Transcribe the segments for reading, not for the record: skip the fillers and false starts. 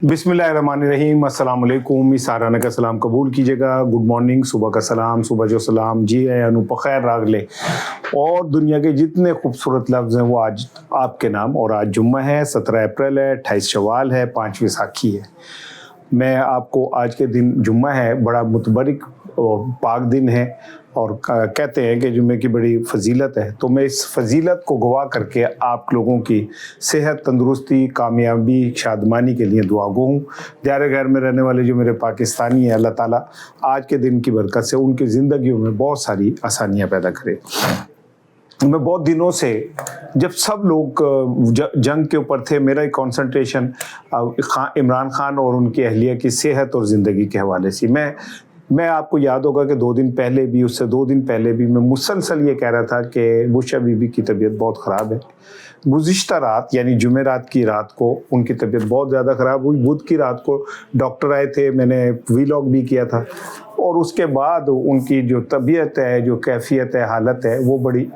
बिस्मिल्लाहिर्रहमानिर्रहीम, अस्सलाम वालेकुम। साराना का सलाम कबूल कीजिएगा। गुड मॉर्निंग, सुबह का सलाम, सुबह जो सलाम जी है अनु बखैर रागले और दुनिया के जितने खूबसूरत लफ्ज़ हैं वो आज आपके नाम। और आज जुम्मा है, 17 अप्रैल है, 28 शवाल है, 5 वैसाखी है। मैं आपको आज के दिन जुम्मा है, बड़ा मुतबरिक और पाक दिन है और कहते हैं कि जुम्मे की बड़ी फजीलत है। तो मैं इस फजीलत को गवाह करके आप लोगों की सेहत, तंदुरुस्ती, कामयाबी, शादमानी के लिए दुआ गो हूँ। दायरे गैर में रहने वाले जो मेरे पाकिस्तानी हैं, अल्लाह ताला आज के दिन की बरकत से उनकी ज़िंदगियों में बहुत सारी आसानियाँ पैदा करे। मैं बहुत दिनों से, जब सब लोग जंग के ऊपर थे, मेरा एक कॉन्सेंट्रेशन इमरान खान और उनकी अहलिया की सेहत और ज़िंदगी के हवाले से। मैं आपको याद होगा कि 2 दिन पहले भी, उससे 2 दिन पहले भी मैं मुसलसल ये कह रहा था कि बुशा बीबी की तबीयत बहुत ख़राब है। गुज़िश्ता रात यानी जुमेरात की रात को उनकी तबीयत बहुत ज़्यादा ख़राब हुई। बुध की रात को डॉक्टर आए थे, मैंने वीलॉग भी किया था। और उसके बाद उनकी जो तबीयत है, जो कैफियत है, हालत है, वो बड़ी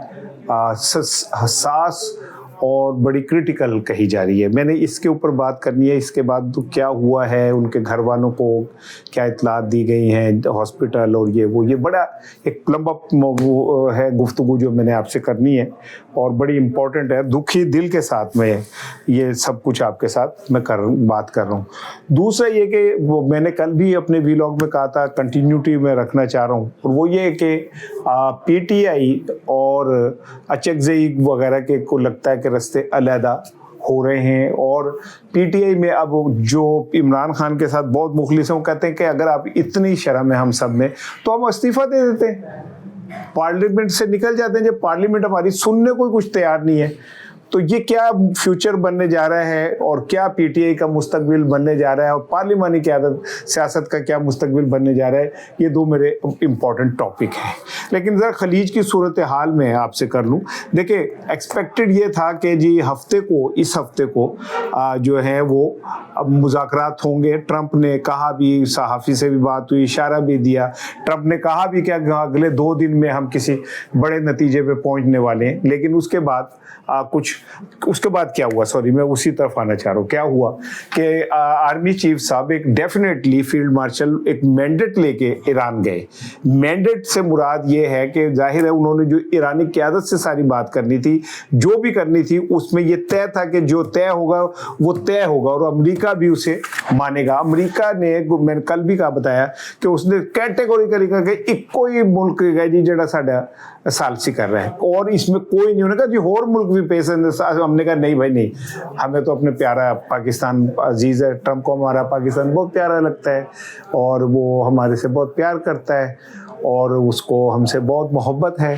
हसास और बड़ी क्रिटिकल कही जा रही है। मैंने इसके ऊपर बात करनी है। इसके बाद तो क्या हुआ है, उनके घर वालों को क्या इतलात दी गई हैं हॉस्पिटल और ये बड़ा एक लंबा है गुफ्तगू जो मैंने आपसे करनी है और बड़ी इम्पोर्टेंट है। दुखी दिल के साथ में ये सब कुछ आपके साथ मैं बात कर रहा हूँ। दूसरा ये कि वो मैंने कल भी अपने वीलॉग में कहा था, कंटिन्यूटी में रखना चाह रहा हूँ, और वो ये कि पीटीआई और अचकज़ई वगैरह के को लगता है कि रास्ते अलहदा हो रहे हैं। और पीटीआई में अब जो इमरान खान के साथ बहुत मुखलिस हैं, वो कहते हैं कि अगर आप इतनी शर्म है हम सब में तो हम इस्तीफ़ा दे देते हैं, पार्लियामेंट से निकल जाते हैं। जब पार्लियामेंट हमारी सुनने को कुछ तैयार नहीं है, तो ये क्या फ्यूचर बनने जा रहा है और क्या पीटीआई का मुस्तकबिल बनने जा रहा है और पार्लिमानी क़यादत सियासत का क्या मुस्तकबिल बनने जा रहा है, ये 2 मेरे इम्पॉर्टेंट टॉपिक हैं। लेकिन ज़रा खलीज की सूरत हाल में आपसे कर लूँ। देखिए, एक्सपेक्टेड ये था कि जी इस हफ्ते को जो है वो अब मुज़ाकरात होंगे। ट्रंप ने कहा भी, सहाफ़ी से भी बात हुई, इशारा भी दिया। ट्रंप ने कहा भी कि अगले 2 दिन में हम किसी बड़े नतीजे पे पहुंचने वाले हैं। लेकिन उसके बाद क्या हुआ, सॉरी मैं उसी तरफ आना चाह रहा हूँ। क्या हुआ कि आर्मी चीफ साहब एक डेफिनेटली फील्ड मार्शल एक मैंडेट लेके ईरान गए। मैंडेट से मुराद ये है कि जाहिर है उन्होंने जो ईरानी क़यादत से सारी बात करनी थी, जो भी करनी थी, उसमें ये तय था कि जो तय होगा वो तय होगा और अमेरिका भी उसे मानेगा। अमेरिका ने, मैंने कल भी बताया कि उसने कैटेगोरिकली कहा कि इको ही मुल्क है जी जड़ा साडा सालसी कर रहा है और इसमें कोई नहीं। उन्होंने कहा जी होर मुल्क भी पेश है। हमने कहा नहीं भाई नहीं, हमें तो अपने प्यारा पाकिस्तान अजीज़ है। ट्रंप को हमारा पाकिस्तान बहुत प्यारा लगता है और वो हमारे से बहुत प्यार करता है और उसको हमसे बहुत मोहब्बत है।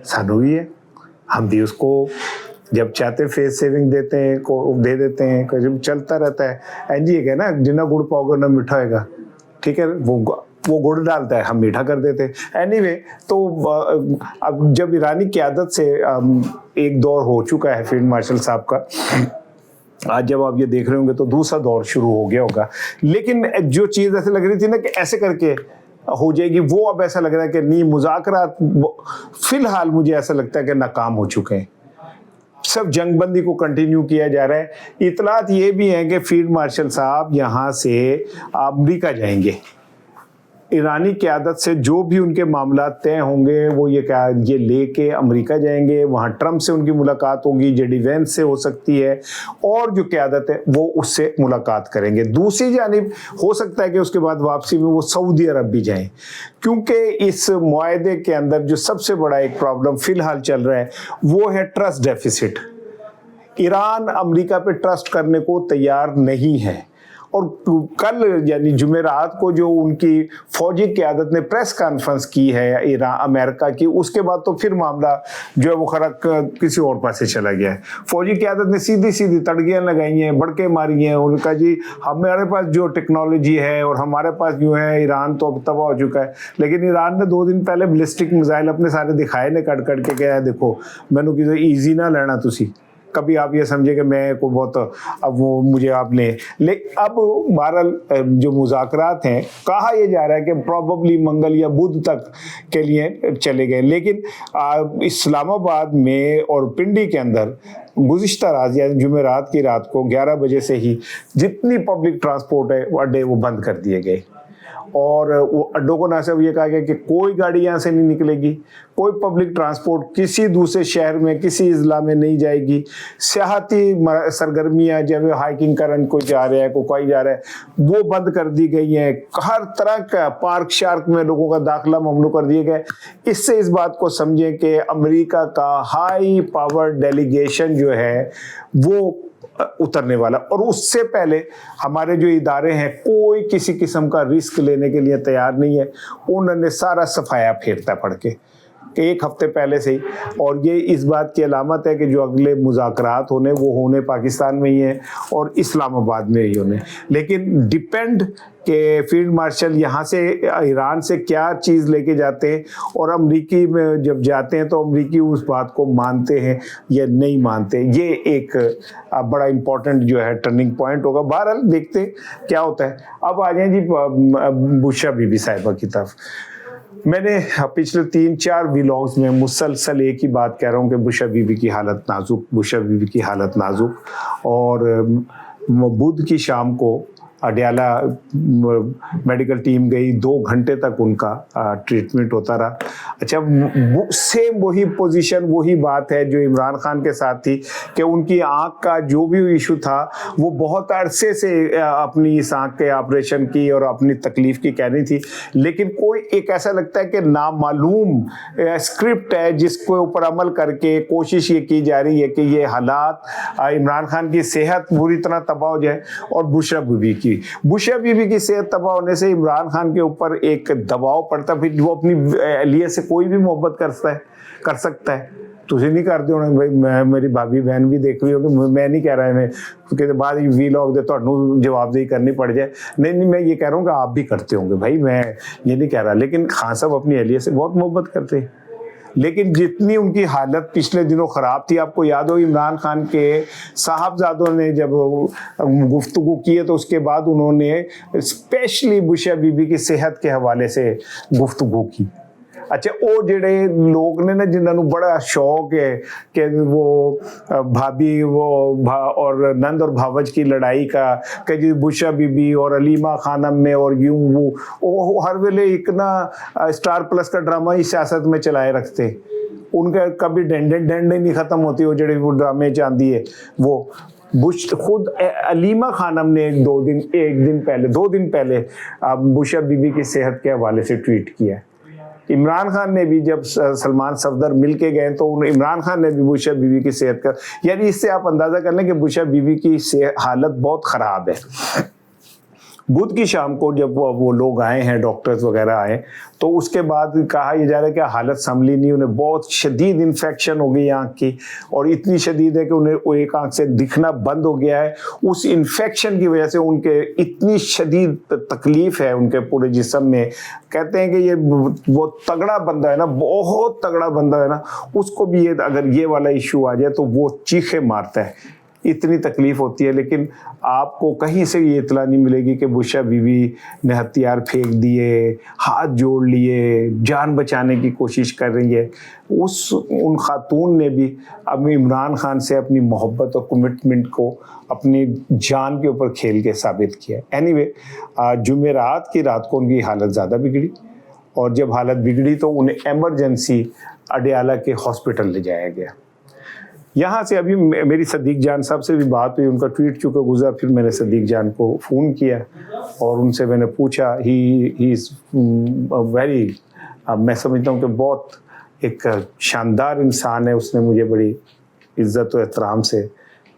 सानू भी है, हम भी उसको जब चाहते फेस सेविंग देते हैं को दे देते हैं, जब चलता रहता है। एनजी है ना, जितना गुड़ पाओगे ना मीठा होगा, ठीक है। वो गुड़ डालता है, हम मीठा कर देते हैं। एनीवे, तो अब जब ईरानी क़यादत से एक दौर हो चुका है फील्ड मार्शल साहब का, आज जब आप ये देख रहे होंगे तो दूसरा दौर शुरू हो गया होगा। लेकिन जो चीज़ ऐसे लग रही थी ना कि ऐसे करके हो जाएगी, वो अब ऐसा लग रहा है कि नहीं, मुज़ाकरात फिलहाल मुझे ऐसा लगता है कि नाकाम हो चुके हैं। सब जंगबंदी को कंटिन्यू किया जा रहा है। इतलात ये भी है कि फील्ड मार्शल साहब यहाँ से अमेरिका जाएंगे। ईरानी क़यादत से जो भी उनके मामला तय होंगे वो ये लेके अमेरिका जाएंगे। वहाँ ट्रंप से उनकी मुलाकात होगी, जेडी वेंस से हो सकती है, और जो क़यादत है वो उससे मुलाकात करेंगे। दूसरी जानिब हो सकता है कि उसके बाद वापसी में वो सऊदी अरब भी जाएं, क्योंकि इस मुआहदे के अंदर जो सबसे बड़ा एक प्रॉब्लम फ़िलहाल चल रहा है वो है ट्रस्ट डेफिसिट। ईरान अमेरिका पे ट्रस्ट करने को तैयार नहीं है। और कल यानी जुमेरात को जो उनकी फौजी क़यादत ने प्रेस कॉन्फ्रेंस की है ईरान अमेरिका की, उसके बाद तो फिर मामला जो है वो खरक किसी और पास से चला गया है। फौजी क़यादत ने सीधी सीधी तड़गियाँ लगाई हैं, बड़के मारी हैं। उनका जी हमारे पास जो टेक्नोलॉजी है और हमारे पास जो है, ईरान तो अब तबाह हो चुका है। लेकिन ईरान ने 2 दिन पहले बैलिस्टिक मिसाइल अपने सारे दिखाए ने कट के गया, देखो मैंने किसी ईजी ना लेना तुसी, कभी आप ये समझे कि मैं को बहुत अब वो मुझे आपने अब बहरहाल जो मुज़ाकरात हैं, कहा यह जा रहा है कि प्रॉबली मंगल या बुध तक के लिए चले गए। लेकिन इस्लामाबाद में और पिंडी के अंदर गुज़िश्ता रात यानी जुमेरात की रात को 11 बजे से ही जितनी पब्लिक ट्रांसपोर्ट है वो अड्डे वो बंद कर दिए गए, और वो अड्डों को ना सिर्फ ये कहा गया कि कोई गाड़ी यहाँ से नहीं निकलेगी, कोई पब्लिक ट्रांसपोर्ट किसी दूसरे शहर में किसी इज़ला में नहीं जाएगी, सियाहती सरगर्मियाँ जब हाइकिंग करन कोई जा रहा है कोई जा रहा है वो बंद कर दी गई हैं, हर तरह का पार्क शार्क में लोगों का दाखिला ममनू कर दिए गए। इससे इस बात को समझें कि अमेरिका का हाई पावर डेलीगेशन जो है वो उतरने वाला, और उससे पहले हमारे जो इदारे हैं कोई किसी किस्म का रिस्क लेने के लिए तैयार नहीं है। उन्होंने सारा सफाया फेरता पड़ के एक हफ्ते पहले से ही, और ये इस बात की अलामत है कि जो अगले मुज़ाकरात होने वो होने पाकिस्तान में ही हैं और इस्लामाबाद में ही होने, लेकिन डिपेंड कि फील्ड मार्शल यहाँ से ईरान से क्या चीज़ लेके जाते हैं, और अमरीकी में जब जाते हैं तो अमरीकी उस बात को मानते हैं या नहीं मानते। ये एक बड़ा इम्पोर्टेंट जो है टर्निंग पॉइंट होगा। बहरहाल देखते हैं क्या होता है। अब आ जाएं जी बुशरा बीबी साहिबा की तरफ। मैंने पिछले 3-4 व्लॉग्स में मुसलसल एक ही बात कह रहा हूँ कि बुशरा बीबी की हालत नाजुक, बुशरा बीबी की हालत नाजुक, और बुध की शाम को अडियाला मेडिकल टीम गई, 2 घंटे तक उनका ट्रीटमेंट होता रहा। अच्छा, सेम वही पोजीशन वही बात है जो इमरान खान के साथ थी कि उनकी आंख का जो भी इशू था वो बहुत अरसे से अपनी इस आंख के ऑपरेशन की और अपनी तकलीफ की कहनी थी, लेकिन कोई एक ऐसा लगता है कि नामालूम स्क्रिप्ट है जिसके ऊपर अमल करके कोशिश ये की जा रही है कि ये हालात इमरान खान की सेहत बुरी तरह तबाह हो जाए और बुशरा बीबी की सेहत तबाह होने से इमरान खान के ऊपर एक दबाव पड़ता, फिर वो अपनी लिए से कोई भी मोहब्बत कर सकता है। तुझे नहीं करते होने भाई, मैं मेरी भाभी बहन भी देख रही होगी, मैं नहीं कह रहा है मैं क्योंकि बाद वीलॉग दे तो जवाबदेही करनी पड़ जाए, नहीं मैं ये कह रहा हूँ कि आप भी करते होंगे भाई, मैं ये नहीं कह रहा, लेकिन खान साहब अपनी अहलिया से बहुत मोहब्बत करते हैं। लेकिन जितनी उनकी हालत पिछले दिनों ख़राब थी, आपको याद हो इमरान खान के साहबजादों ने जब गुफ्तगू की है तो उसके बाद उन्होंने स्पेशली बुशरा बीबी की सेहत के हवाले से गुफ्तगू की। अच्छा, वो जेड़े लोग ने ना जिन्होंने बड़ा शौक है कि वो भाभी और नंद और भावज की लड़ाई का कि जी बुशरा बीबी और अलीमा खानम में और यूं वो हर वेले एक ना स्टार प्लस का ड्रामा ही सियासत में चलाए रखते, उनका कभी डेंडे नहीं ख़त्म होती वो जेड़े वो ड्रामे चांदी है वो। खुद अलीमा खानम ने 2 दिन पहले बुशरा बीबी की सेहत के हवाले से ट्वीट किया। इमरान खान ने भी जब सलमान सफदर मिल के गए तो इमरान खान ने भी बुशरा बीबी की सेहत का, यानी इससे आप अंदाज़ा कर लें कि बुशरा बीबी की हालत बहुत ख़राब है। बुध की शाम को जब वो लोग आए हैं, डॉक्टर्स वगैरह आए, तो उसके बाद कहा यह जा रहा है कि हालत संभली नहीं, उन्हें बहुत शदीद इन्फेक्शन हो गई आँख की, और इतनी शदीद है कि उन्हें वो एक आँख से दिखना बंद हो गया है। उस इन्फेक्शन की वजह से उनके इतनी शदीद तकलीफ़ है उनके पूरे जिस्म में। कहते हैं कि ये वो तगड़ा बंदा है ना, बहुत तगड़ा बंदा है ना, उसको भी ये अगर ये वाला इशू आ जाए तो वो चीखे मारता है, इतनी तकलीफ़ होती है। लेकिन आपको कहीं से ये इतला नहीं मिलेगी कि बुशरा बीबी ने हथियार फेंक दिए, हाथ जोड़ लिए, जान बचाने की कोशिश कर रही है। उन खातून ने भी अब इमरान खान से अपनी मोहब्बत और कमिटमेंट को अपनी जान के ऊपर खेल के साबित किया। एनीवे, जुमेरात की रात को उनकी हालत ज़्यादा बिगड़ी, और जब हालत बिगड़ी तो उन्हें एमरजेंसी अडियाला के हॉस्पिटल ले जाया गया। यहाँ से अभी मेरी सदीक जान साहब से भी बात हुई, उनका ट्वीट चुका गुजरा, फिर मैंने सदीक जान को फ़ोन किया और उनसे मैंने पूछा। ही इज़ वेरी, मैं समझता हूँ कि बहुत एक शानदार इंसान है, उसने मुझे बड़ी इज़्ज़त और एहतराम से,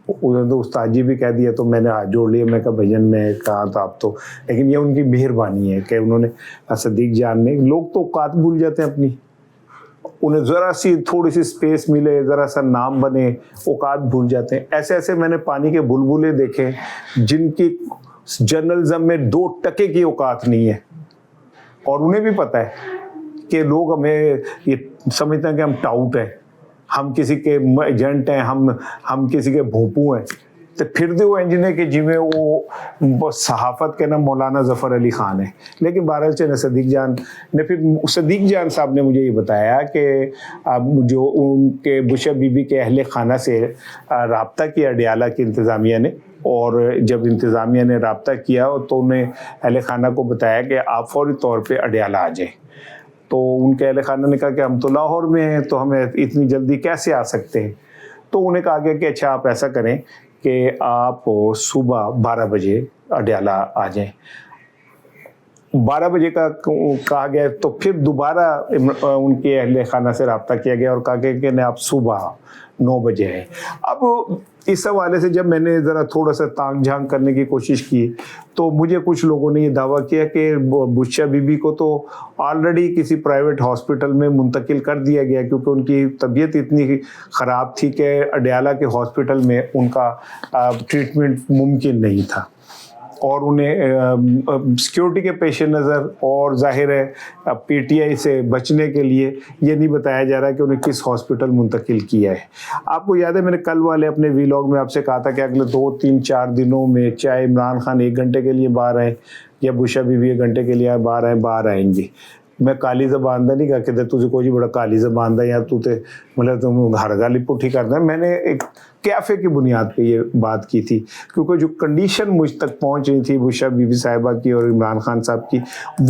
उन्होंने तो उस्ताद जी भी कह दिया, तो मैंने हाथ जोड़ लिया, मैं कहा भजन में कहा था आप तो, लेकिन ये उनकी मेहरबानी है कि उन्होंने सदीक जान ने, लोग तो औकात भूल जाते हैं अपनी, उन्हें ज़रा सी थोड़ी सी स्पेस मिले, ज़रा सा नाम बने, औकात भूल जाते हैं। ऐसे ऐसे मैंने पानी के बुलबुले देखे जिनकी जर्नलिज्म में 2 टके की औकात नहीं है, और उन्हें भी पता है कि लोग हमें ये समझते हैं कि हम टाउट हैं, हम किसी के एजेंट हैं, हम किसी के भोंपू हैं। تو پھر دے وہ انجنے کہ جی میں وہ صحافت کے نام مولانا ظفر علی خان ہے. لیکن بہرحال چنے صدیق جان نے پھر صدیق جان صاحب نے مجھے یہ بتایا کہ جو ان کے بشا بی بی کے اہل خانہ سے رابطہ کیا اڈیالہ کی انتظامیہ نے, اور جب انتظامیہ نے رابطہ کیا تو انہیں اہل خانہ کو بتایا کہ آپ فوری طور پہ اڈیالہ آ جائیں. تو ان کے اہل خانہ نے کہا کہ ہم تو لاہور میں ہیں تو ہمیں اتنی جلدی کیسے آ سکتے ہیں. تو انہیں کہا گیا کہ اچھا آپ ایسا کریں کہ آپ صبح 12 بجے اڈیالہ آ جائیں. 12 بجے کا کہا گیا تو پھر دوبارہ ان کے اہل خانہ سے رابطہ کیا گیا اور کہا گیا کہ آپ صبح 9 بجے ہیں. اب اس حوالے سے جب میں نے ذرا تھوڑا سا تانگ جھانک کرنے کی کوشش کی تو مجھے کچھ لوگوں نے یہ دعویٰ کیا کہ بشا بی بی کو تو آلریڈی کسی پرائیویٹ ہاسپٹل میں منتقل کر دیا گیا کیونکہ ان کی طبیعت اتنی خراب تھی کہ اڈیالہ کے ہاسپٹل میں ان کا ٹریٹمنٹ ممکن نہیں تھا, اور انہیں سیکیورٹی کے پیش نظر اور ظاہر ہے پی ٹی آئی سے بچنے کے لیے یہ نہیں بتایا جا رہا کہ انہیں کس ہاسپٹل منتقل کیا ہے. آپ کو یاد ہے میں نے کل والے اپنے ویلاگ میں آپ سے کہا تھا کہ اگلے 2 3 4 دنوں میں چاہے عمران خان 1 گھنٹے کے لیے باہر آئیں یا بشا بی بی 1 گھنٹے کے لیے باہر آئیں گے. میں کالی زبان دا نہیں کہا کہ تجھے کوئی بڑا کالی زبان دا یا تو تے مطلب تم ہر گالی پٹھی کرنا. میں نے ایک کیفے کی بنیاد پہ یہ بات کی تھی کیونکہ جو کنڈیشن مجھ تک پہنچ رہی تھی بشا بی بی صاحبہ کی اور عمران خان صاحب کی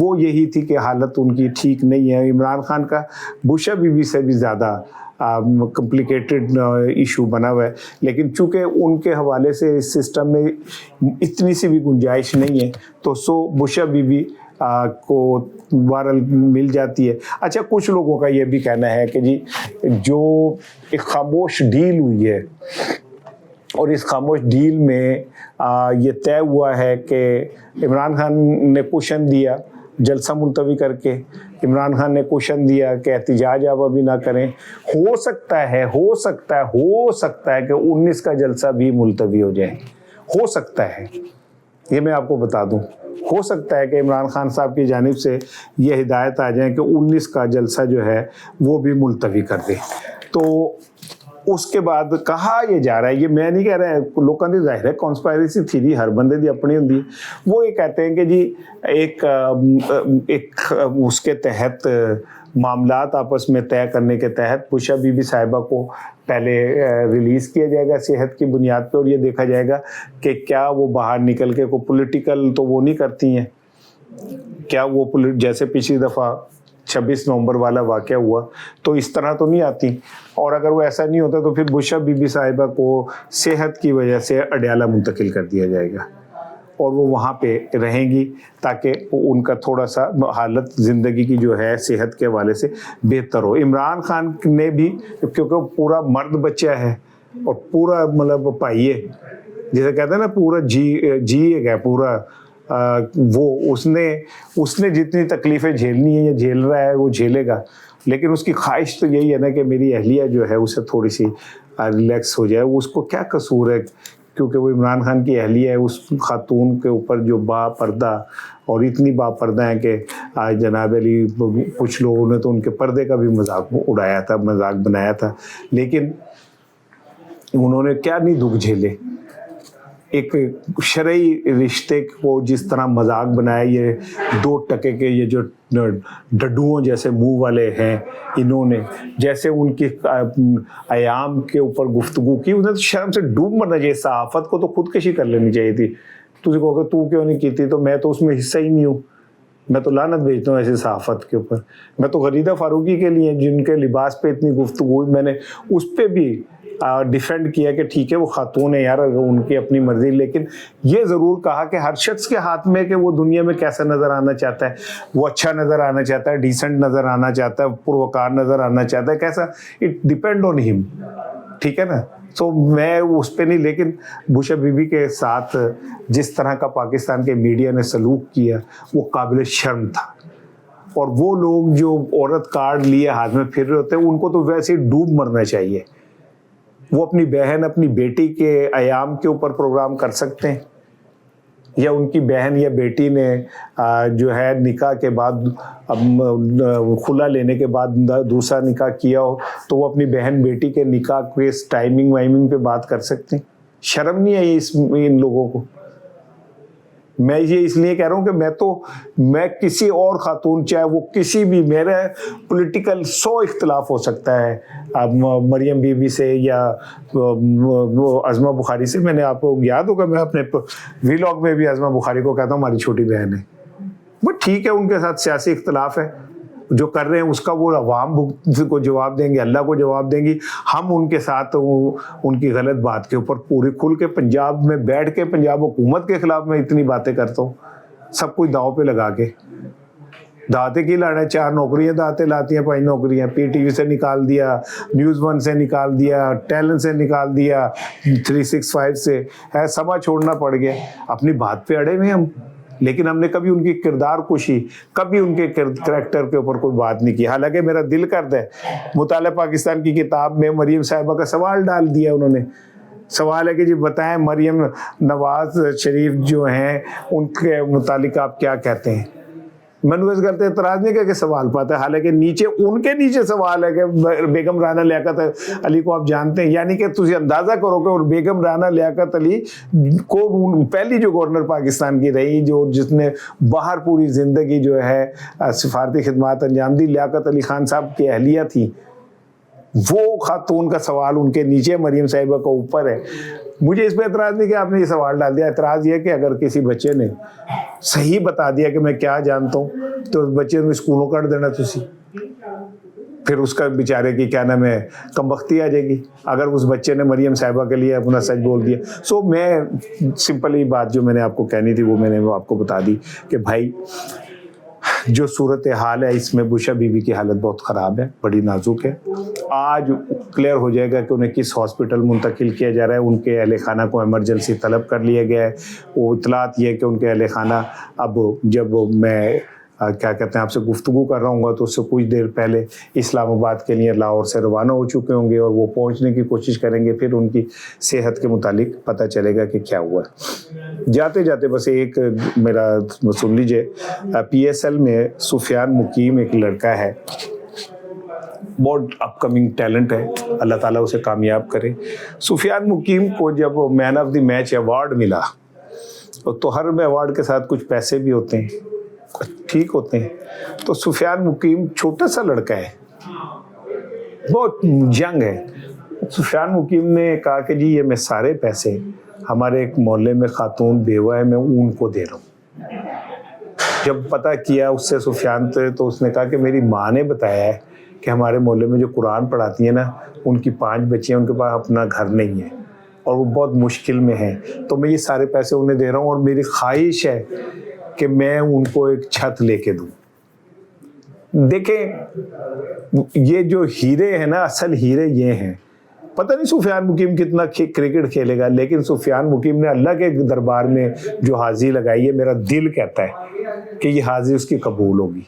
وہ یہی تھی کہ حالت ان کی ٹھیک نہیں ہے. عمران خان کا بشا بی بی سے بھی زیادہ کمپلیکیٹڈ ایشو بنا ہوا ہے, لیکن چونکہ ان کے حوالے سے اس سسٹم میں اتنی سی بھی گنجائش نہیں ہے تو بشا بی بی کو بہرحال مل جاتی ہے. اچھا کچھ لوگوں کا یہ بھی کہنا ہے کہ جی جو ایک خاموش ڈیل ہوئی ہے اور اس خاموش ڈیل میں یہ طے ہوا ہے کہ عمران خان نے کوشن دیا جلسہ ملتوی کر کے, عمران خان نے کوشن دیا کہ احتجاج آپ ابھی نہ کریں, ہو سکتا ہے کہ 19 کا جلسہ بھی ملتوی ہو جائے, ہو سکتا ہے. یہ میں آپ کو بتا دوں, ہو سکتا ہے کہ عمران خان صاحب کی جانب سے یہ ہدایت آ جائیں کہ 19 کا جلسہ جو ہے وہ بھی ملتوی کر دیں. تو اس کے بعد کہا یہ جا رہا ہے, یہ میں نہیں کہہ رہا, لوگوں کی ظاہر ہے کانسپائریسی تھیری ہر بندے دی اپنی ہوندی ہے. وہ یہ کہتے ہیں کہ جی ایک اس کے تحت معاملات آپس میں طے کرنے کے تحت بشا بی بی صاحبہ کو پہلے ریلیز کیا جائے گا صحت کی بنیاد پہ, اور یہ دیکھا جائے گا کہ کیا وہ باہر نکل کے کوئی پولیٹیکل تو وہ نہیں کرتی ہیں, کیا وہ جیسے پچھلی دفعہ 26 نومبر والا واقعہ ہوا تو اس طرح تو نہیں آتی. اور اگر وہ ایسا نہیں ہوتا تو پھر بشا بی بی صاحبہ کو صحت کی وجہ سے اڈیالہ منتقل کر دیا جائے گا اور وہ وہاں پہ رہیں گی تاکہ ان کا تھوڑا سا حالت زندگی کی جو ہے صحت کے حوالے سے بہتر ہو. عمران خان نے بھی کیونکہ پورا مرد بچہ ہے اور پورا مطلب پائیے جیسے کہتے ہیں نا پورا جی گیا پورا, وہ اس نے جتنی تکلیفیں جھیلنی ہیں یا جھیل رہا ہے وہ جھیلے گا, لیکن اس کی خواہش تو یہی ہے نا کہ میری اہلیہ جو ہے اسے تھوڑی سی ریلیکس ہو جائے. وہ اس کو کیا قصور ہے کیونکہ وہ عمران خان کی اہلیہ ہے, اس خاتون کے اوپر جو با پردہ اور اتنی با پردہ ہیں کہ جناب علی کچھ لوگوں نے تو ان کے پردے کا بھی مذاق اڑایا تھا, مذاق بنایا تھا, لیکن انہوں نے کیا نہیں دکھ جھیلے. ایک شرعی رشتے کو جس طرح مذاق بنایا, یہ 2 ٹکے کے یہ جو ڈڈوؤں جیسے منہ والے ہیں انہوں نے, جیسے ان کی ایام کے اوپر گفتگو کی, انہیں تو شرم سے ڈوب مرنا چاہیے. صحافت کو تو خودکشی کر لینی چاہیے تھی. تجھے کہو کہ تو کیوں نہیں کی تھی, تو میں تو اس میں حصہ ہی نہیں ہوں, میں تو لعنت بھیجتا ہوں ایسے صحافت کے اوپر. میں تو غریدہ فاروقی کے لیے جن کے لباس پہ اتنی گفتگو ہوئی, میں نے اس پہ بھی ڈیفینڈ کیا کہ ٹھیک ہے وہ خاتون ہے یار, ان کی اپنی مرضی, لیکن یہ ضرور کہا کہ ہر شخص کے ہاتھ میں کہ وہ دنیا میں کیسا نظر آنا چاہتا ہے. وہ اچھا نظر آنا چاہتا ہے, ڈیسنٹ نظر آنا چاہتا ہے, پروکار نظر آنا چاہتا ہے, کیسا, اٹ ڈیپینڈ آن ہم, ٹھیک ہے نا. تو میں اس پہ نہیں, لیکن بشا بی بی کے ساتھ جس طرح کا پاکستان کے میڈیا نے سلوک کیا وہ قابل شرم تھا. اور وہ لوگ جو عورت کارڈ لیے ہاتھ میں پھر رہے ہوتے ہیں ان کو تو ویسے ہی ڈوب مرنا چاہیے. وہ اپنی بہن اپنی بیٹی کے ایام کے اوپر پروگرام کر سکتے ہیں, یا ان کی بہن یا بیٹی نے جو ہے نکاح کے بعد خلا لینے کے بعد دوسرا نکاح کیا ہو تو وہ اپنی بہن بیٹی کے نکاح کے ٹائمنگ وائمنگ پہ بات کر سکتے ہیں. शर्म नहीं आई इन लोगों को। मैं ये इसलिए कह रहा हूँ कि मैं किसी और खातून, चाहे वो किसी भी, मेरे पॉलिटिकल 100 इख्तलाफ हो सकता है, अब मरियम बीबी से या अज़मा बुखारी से। मैंने, आपको याद होगा, मैं अपने व्लॉग में भी अज़मा बुखारी को कहता हूँ हमारी छोटी बहन है। बट ठीक है, उनके साथ सियासी इख्तलाफ है, जो कर रहे हैं उसका वो अवाम को जवाब देंगे, अल्लाह को जवाब देंगी। हम उनके साथ उनकी गलत बात के ऊपर पूरी खुल के पंजाब में बैठ के पंजाब हुकूमत के खिलाफ मैं इतनी बातें करता हूँ, सब कुछ दांव पे लगा के। दाते की लाना, 4 नौकरियां दाते लाती हैं, 5 नौकरियां PTV से निकाल दिया, न्यूज़ 1 से निकाल दिया, टैलेंट से निकाल दिया, 365 से है, समा छोड़ना पड़ गया। अपनी बात पे अड़े हुए हम, लेकिन हमने कभी उनकी किरदार कुशी, कभी उनके करैक्टर के ऊपर कोई बात नहीं की। हालांकि मेरा दिल करता है, मुताले पाकिस्तान की किताब में मरियम साहिबा का सवाल डाल दिया उन्होंने। सवाल है कि जी बताएं, मरियम नवाज शरीफ जो हैं उनके मुतालिक आप क्या कहते हैं। मैंने इस करते एतराज़ नहीं करके सवाल पाता है, हालांकि नीचे उनके नीचे सवाल है कि बेगम राना लियाकत अली को आप जानते हैं, यानी कि तुझे अंदाज़ा करो कि और बेगम राना लियाकत अली को पहली जो गवर्नर पाकिस्तान की रही, जो जिसने बाहर पूरी ज़िंदगी जो है सिफारती खिदमात अंजाम दी, लियाकत अली खान साहब की अहलिया थी, वो खातून का सवाल उनके नीचे, मरियम साहिबा का ऊपर है। मुझे इस पर एतराज़ नहीं कि आपने ये सवाल डाल दिया, एतराज़ ये कि अगर किसी बच्चे ने सही बता दिया कि मैं क्या जानता हूँ, तो उस बच्चे ने स्कूलों काट देना तुसी, फिर उसका बेचारे की क्या नाम है कमबख्ती आ जाएगी अगर उस बच्चे ने मरियम साहिबा के लिए अपना सच बोल दिया। सो मैं सिंपल ही बात जो मैंने आपको कहनी थी वो मैंने आपको बता दी कि भाई जो सूरत हाल है इसमें बुशा बीबी की हालत बहुत ख़राब है, बड़ी नाजुक है। आज क्लियर हो जाएगा कि उन्हें किस हॉस्पिटल मुंतकिल किया जा रहा है। उनके अहल खाना को एमरजेंसी तलब कर लिया गया है। वो इतलात ये है कि उनके अहल खाना, अब जब मैं क्या कहते हैं आपसे गुफ्तगू कर रहा हूँ तो उससे कुछ देर पहले इस्लामाबाद के लिए लाहौर से रवाना हो चुके होंगे और वो पहुँचने की कोशिश करेंगे, फिर उनकी सेहत के मुतालिक पता चलेगा कि क्या हुआ। जाते जाते बस एक मेरा सुन लीजिए, PSL में सुफियान मुकीम एक लड़का है, बहुत अपकमिंग टैलेंट है, अल्लाह ताला उसे कामयाब करे। सुफियान मुकीम को जब man of the match award मिला तो हर में अवार्ड के साथ कुछ पैसे भी होते हैं, ठीक होते हैं। तो सुफियान मुकीम छोटा सा लड़का है, बहुत यंग है। सुफियान मुकीम ने कहा कि जी ये मैं सारे पैसे हमारे एक मोहल्ले में खातून बेवा है, मैं उनको दे रहा हूँ। जब पता किया उससे सुफियान तो उसने कहा कि मेरी माँ ने बताया है कि हमारे मोहल्ले में जो कुरान पढ़ाती है ना, उनकी 5 बच्चियाँ, उनके पास अपना घर नहीं है और वो बहुत मुश्किल में है, तो मैं ये सारे पैसे उन्हें दे रहा हूँ और मेरी ख्वाहिश है कि मैं उनको एक छत लेके दूँ। देखें ये जो हीरे हैं ना, असल हीरे ये हैं। पता नहीं सुफियान मुकीम कितना क्रिकेट खेलेगा, लेकिन सुफियान मुकीम ने अल्लाह के दरबार में जो हाज़ी लगाई है, मेरा दिल कहता है कि ये हाज़ी उसकी कबूल होगी।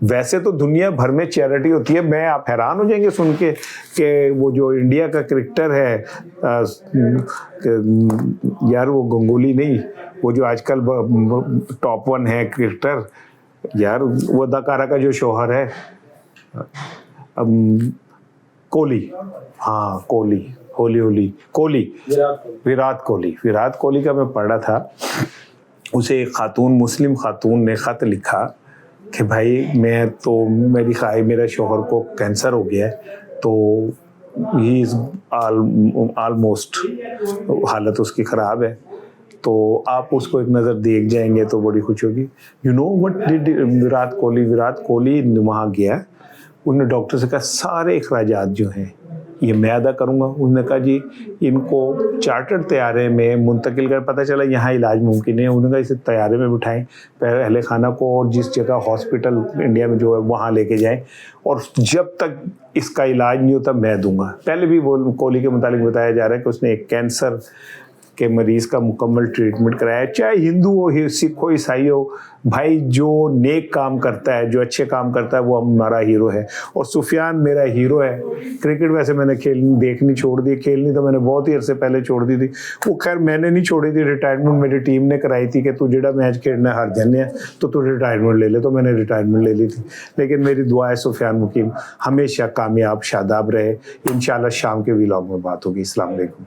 वैसे तो दुनिया भर में चैरिटी होती है, मैं आप हैरान हो जाएंगे सुन के कि वो जो इंडिया का क्रिकेटर है यार, वो गंगोली नहीं, वो जो आजकल टॉप 1 है क्रिकेटर यार, वो अदाकारा का जो शौहर है कोहली, हाँ कोहली, विराट कोहली का मैं पढ़ा था। उसे एक खातून, मुस्लिम खातून ने ख़त लिखा कि भाई मेरा शौहर को कैंसर हो गया है, तो ही इज़ ऑलमोस्ट, हालत उसकी ख़राब है, तो आप उसको एक नज़र देख जाएंगे तो बड़ी खुश होगी। You know what did Virat Kohli वहाँ गया, उन्होंने डॉक्टर से कहा सारे अखराजात जो हैं ये मैं अदा करूँगा। उन्होंने कहा जी इनको चार्टर्ड तैयारे में मुंतकिल कर, पता चला यहाँ इलाज मुमकिन है, उन्होंने कहा इसे तैयारे में बिठाएं, पहले अहले खाना को, और जिस जगह हॉस्पिटल इंडिया में जो है वहाँ लेके जाएं, और जब तक इसका इलाज नहीं होता मैं दूंगा। पहले भी वो कोहली के मुतालिक बताया जा रहा है कि उसने एक कैंसर के मरीज़ का मुकम्मल ट्रीटमेंट कराया। चाहे हिंदू हो, सिख हो, ईसाई हो, भाई जो नेक काम करता है, जो अच्छे काम करता है, वो हमारा हीरो है, और सुफियान मेरा हीरो है। क्रिकेट वैसे मैंने देखनी छोड़ दी, खेलनी तो मैंने बहुत ही अरसे पहले छोड़ दी थी। वो खैर मैंने नहीं छोड़ी थी, रिटायरमेंट मेरी टीम ने कराई थी कि तू जेड़ा मैच खेलना हार जाने तो तू रिटायरमेंट ले ले, तो मैंने रिटायरमेंट ले ली थी। लेकिन मेरी दुआ है सुफियान मुकीम हमेशा कामयाब शादाब रहे। इंशाल्लाह शाम के व्लॉग में बात होगी। अस्सलाम वालेकुम।